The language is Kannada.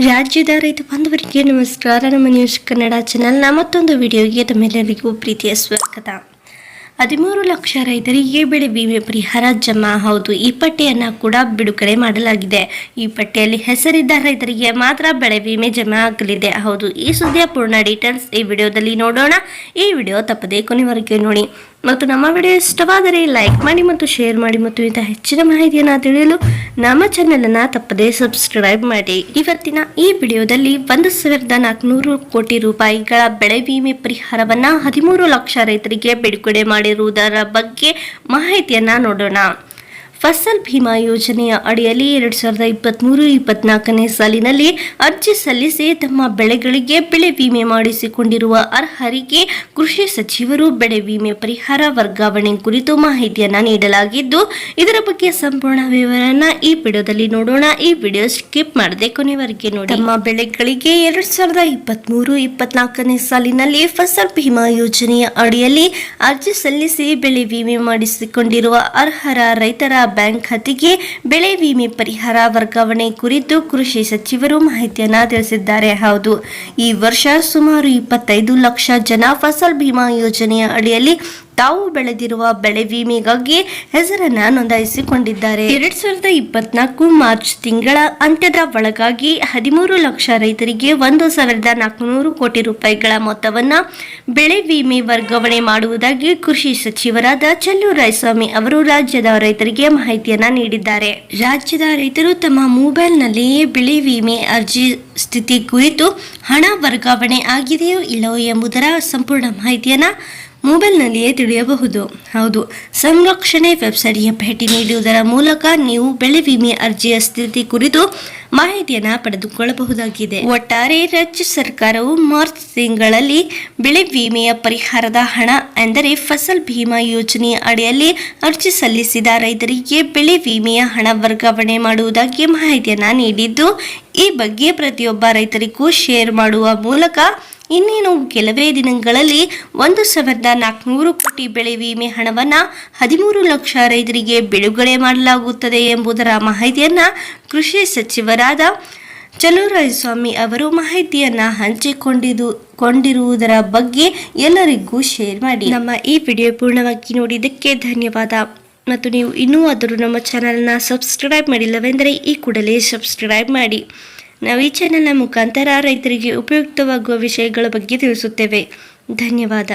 ರಾಜ್ಯದ ರೈತ ಬಾಂಧವರಿಗೆ ನಮಸ್ಕಾರ. ನಮ್ಮ ನ್ಯೂಸ್ ಕನ್ನಡ ಚಾನೆಲ್ನ ಮತ್ತೊಂದು ವಿಡಿಯೋಗೆ ತಮ್ಮೆಲ್ಲರಿಗೂ ಪ್ರೀತಿಯ ಸ್ವಾಗತ. 13 ಲಕ್ಷ ರೈತರಿಗೆ ಬೆಳೆ ವಿಮೆ ಪರಿಹಾರ ಜಮಾ. ಹೌದು, ಈ ಪಟ್ಟಿಯನ್ನು ಕೂಡ ಬಿಡುಗಡೆ ಮಾಡಲಾಗಿದೆ. ಈ ಪಟ್ಟಿಯಲ್ಲಿ ಹೆಸರಿದ್ದ ರೈತರಿಗೆ ಮಾತ್ರ ಬೆಳೆ ವಿಮೆ ಜಮಾ ಆಗಲಿದೆ. ಹೌದು, ಈ ಸುದ್ದಿಯ ಪೂರ್ಣ ಡೀಟೇಲ್ಸ್ ಈ ವಿಡಿಯೋದಲ್ಲಿ ನೋಡೋಣ. ಈ ವಿಡಿಯೋ ತಪ್ಪದೇ ಕೊನೆವರೆಗೆ ನೋಡಿ ಮತ್ತು ನಮ್ಮ ವಿಡಿಯೋ ಇಷ್ಟವಾದರೆ ಲೈಕ್ ಮಾಡಿ ಮತ್ತು ಶೇರ್ ಮಾಡಿ ಮತ್ತು ಇಂಥ ಹೆಚ್ಚಿನ ಮಾಹಿತಿಯನ್ನು ತಿಳಿಯಲು ನಮ್ಮ ಚಾನೆಲನ್ನು ತಪ್ಪದೇ ಸಬ್ಸ್ಕ್ರೈಬ್ ಮಾಡಿ. ಇವತ್ತಿನ ಈ ವಿಡಿಯೋದಲ್ಲಿ 1,400 ಕೋಟಿ ರೂಪಾಯಿಗಳ ಬೆಳೆ ವಿಮೆ ಪರಿಹಾರವನ್ನು 13 ಲಕ್ಷ ರೈತರಿಗೆ ಬಿಡುಗಡೆ ಮಾಡಿರುವುದರ ಬಗ್ಗೆ ಮಾಹಿತಿಯನ್ನು ನೋಡೋಣ. ಫಸಲ್ ಭೀಮಾ ಯೋಜನೆಯ ಅಡಿಯಲ್ಲಿ 2023-24ನೇ ಸಾಲಿನಲ್ಲಿ ಅರ್ಜಿ ಸಲ್ಲಿಸಿ ತಮ್ಮ ಬೆಳೆಗಳಿಗೆ ಬೆಳೆ ವಿಮೆ ಮಾಡಿಸಿಕೊಂಡಿರುವ ಅರ್ಹರಿಗೆ ಕೃಷಿ ಸಚಿವರು ಬೆಳೆ ವಿಮೆ ಪರಿಹಾರ ವರ್ಗಾವಣೆ ಕುರಿತು ಮಾಹಿತಿಯನ್ನು ನೀಡಲಾಗಿದ್ದು, ಇದರ ಬಗ್ಗೆ ಸಂಪೂರ್ಣ ವಿವರನ ಈ ವಿಡಿಯೋದಲ್ಲಿ ನೋಡೋಣ. ಈ ವಿಡಿಯೋ ಸ್ಕಿಪ್ ಮಾಡದೆ ಕೊನೆವರೆಗೆ ನೋಡಿ. ತಮ್ಮ ಬೆಳೆಗಳಿಗೆ 2023-24ನೇ ಸಾಲಿನಲ್ಲಿ ಫಸಲ್ ಭೀಮಾ ಯೋಜನೆಯ ಅಡಿಯಲ್ಲಿ ಅರ್ಜಿ ಸಲ್ಲಿಸಿ ಬೆಳೆ ವಿಮೆ ಮಾಡಿಸಿಕೊಂಡಿರುವ ಅರ್ಹರ ರೈತರ ಬ್ಯಾಂಕ್ ಖಾತೆಗೆ ಬೆಳೆ ವಿಮೆ ಪರಿಹಾರ ವರ್ಗಾವಣೆ ಕುರಿತು ಕೃಷಿ ಸಚಿವರು ಮಾಹಿತಿಯನ್ನ ತಿಳಿಸಿದ್ದಾರೆ. ಹೌದು, ಈ ವರ್ಷ ಸುಮಾರು 25 ಲಕ್ಷ ಜನ ಫಸಲ್ ಭೀಮಾ ಯೋಜನೆಯ ಅಡಿಯಲ್ಲಿ ತಾವು ಬೆಳೆದಿರುವ ಬೆಳೆ ವಿಮೆಗಾಗಿ ಹೆಸರನ್ನ ನೋಂದಾಯಿಸಿಕೊಂಡಿದ್ದಾರೆ. 2024 ಮಾರ್ಚ್ ತಿಂಗಳ ಅಂತ್ಯದ ಒಳಗಾಗಿ 13 ಲಕ್ಷ ರೈತರಿಗೆ 1,400 ಕೋಟಿ ರೂಪಾಯಿಗಳ ಮೊತ್ತವನ್ನ ಬೆಳೆ ವಿಮೆ ವರ್ಗಾವಣೆ ಮಾಡುವುದಾಗಿ ಕೃಷಿ ಸಚಿವರಾದ ಚೆಲುವರಾಯಸ್ವಾಮಿ ಅವರು ರಾಜ್ಯದ ರೈತರಿಗೆ ಮಾಹಿತಿಯನ್ನ ನೀಡಿದ್ದಾರೆ. ರಾಜ್ಯದ ರೈತರು ತಮ್ಮ ಮೊಬೈಲ್ನಲ್ಲಿಯೇ ಬೆಳೆ ವಿಮೆ ಅರ್ಜಿ ಸ್ಥಿತಿ ಕುರಿತು ಹಣ ವರ್ಗಾವಣೆ ಆಗಿದೆಯೋ ಇಲ್ಲವೋ ಎಂಬುದರ ಸಂಪೂರ್ಣ ಮಾಹಿತಿಯನ್ನ ಮೊಬೈಲ್ನಲ್ಲಿಯೇ ತಿಳಿಯಬಹುದು. ಹೌದು, ಸಂರಕ್ಷಣೆ ವೆಬ್ಸೈಟ್ಗೆ ಭೇಟಿ ನೀಡುವುದರ ಮೂಲಕ ನೀವು ಬೆಳೆ ವಿಮೆ ಅರ್ಜಿಯ ಸ್ಥಿತಿ ಕುರಿತು ಮಾಹಿತಿಯನ್ನು ಪಡೆದುಕೊಳ್ಳಬಹುದಾಗಿದೆ. ಒಟ್ಟಾರೆ ರಾಜ್ಯ ಸರ್ಕಾರವು ಮಾರ್ಚ್ ತಿಂಗಳಲ್ಲಿ ಬೆಳೆ ವಿಮೆಯ ಪರಿಹಾರದ ಹಣ ಎಂದರೆ ಫಸಲ್ ಭೀಮಾ ಯೋಜನೆಯ ಅಡಿಯಲ್ಲಿ ಅರ್ಜಿ ಸಲ್ಲಿಸಿದ ರೈತರಿಗೆ ಬೆಳೆ ವಿಮೆಯ ಹಣ ವರ್ಗಾವಣೆ ಮಾಡುವುದಾಗಿ ಮಾಹಿತಿಯನ್ನು ನೀಡಿದ್ದು, ಈ ಬಗ್ಗೆ ಪ್ರತಿಯೊಬ್ಬ ರೈತರಿಗೂ ಶೇರ್ ಮಾಡುವ ಮೂಲಕ ಇನ್ನೇನು ಕೆಲವೇ ದಿನಗಳಲ್ಲಿ 1,400 ಕೋಟಿ ಬೆಳೆ ವಿಮೆ ಹಣವನ್ನು 13 ಲಕ್ಷ ರೈತರಿಗೆ ಬಿಡುಗಡೆ ಮಾಡಲಾಗುತ್ತದೆ ಎಂಬುದರ ಮಾಹಿತಿಯನ್ನ ಕೃಷಿ ಸಚಿವರಾದ ಚೆಲುವರಾಯಸ್ವಾಮಿ ಅವರು ಮಾಹಿತಿಯನ್ನ ಹಂಚಿಕೊಂಡಿರುವುದರ ಬಗ್ಗೆ ಎಲ್ಲರಿಗೂ ಶೇರ್ ಮಾಡಿ. ನಮ್ಮ ಈ ವಿಡಿಯೋ ಪೂರ್ಣವಾಗಿ ನೋಡಿದ್ದಕ್ಕೆ ಧನ್ಯವಾದ. ಮತ್ತು ನೀವು ಇನ್ನೂ ಆದರೂ ನಮ್ಮ ಚಾನಲ್ನ ಸಬ್ಸ್ಕ್ರೈಬ್ ಮಾಡಿಲ್ಲವೆಂದರೆ ಈ ಕೂಡಲೇ ಸಬ್ಸ್ಕ್ರೈಬ್ ಮಾಡಿ. ನಾವು ಈ ಚಾನೆಲ್ನ ಮುಖಾಂತರ ರೈತರಿಗೆ ಉಪಯುಕ್ತವಾಗುವ ವಿಷಯಗಳ ಬಗ್ಗೆ ತಿಳಿಸುತ್ತೇವೆ. ಧನ್ಯವಾದ.